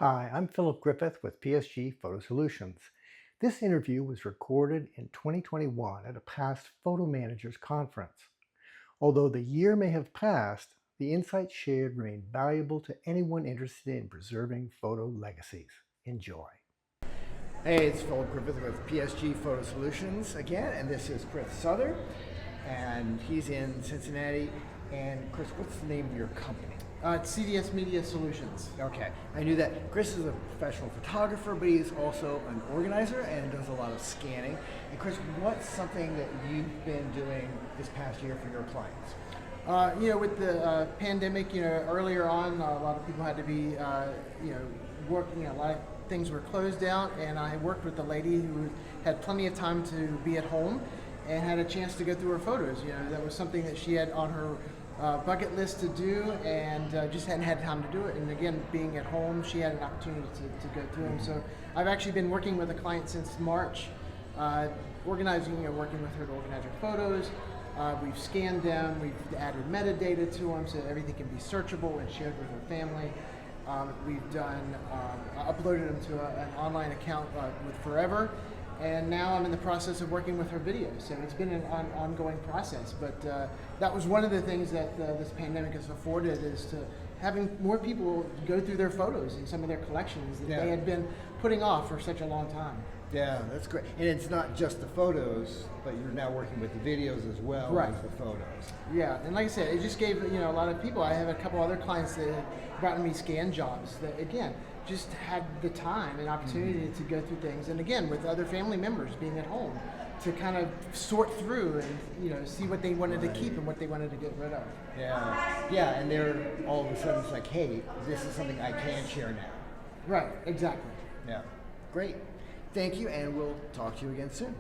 Hi, I'm Philip Griffith with PSG Photo Solutions. This interview was recorded in 2021 at a past Photo Managers Conference. Although the year may have passed, the insights shared remain valuable to anyone interested in preserving photo legacies. Enjoy. Hey, it's Philip Griffith with PSG Photo Solutions again, and this is Chris Southard, and he's in Cincinnati. And Chris, what's the name of your company? It's CDS Media Solutions. Okay, I knew that. Chris is a professional photographer, but he's also an organizer and does a lot of scanning. And Chris, what's something that you've been doing this past year for your clients? With the pandemic, earlier on, a lot of people had to be, working. A lot of things were closed down, and I worked with a lady who had plenty of time to be at home and had a chance to go through her photos. That was something that she had on her bucket list to do, and just hadn't had time to do it. And again, being at home, she had an opportunity to go through them. So I've actually been working with a client since March, working with her to organize her photos. We've scanned them, we've added metadata to them so that everything can be searchable and shared with her family. We've done uploaded them to an online account with Forever. And now I'm in the process of working with her videos. So it's been an ongoing process. But that was one of the things that this pandemic has afforded, is to having more people go through their photos and some of their collections that they had been putting off for such a long time. Yeah, that's great. And it's not just the photos, but you're now working with the videos as well as the photos. Yeah, and like I said, it just gave a lot of people. I have a couple other clients that have brought me scan jobs that, again, just had the time and opportunity to go through things, and again, with other family members being at home, to kind of sort through and see what they wanted to keep and what they wanted to get rid of. Yeah, and they're all of a sudden it's like, hey, this is something I can share now. Right, exactly. Yeah, great. Thank you, and we'll talk to you again soon.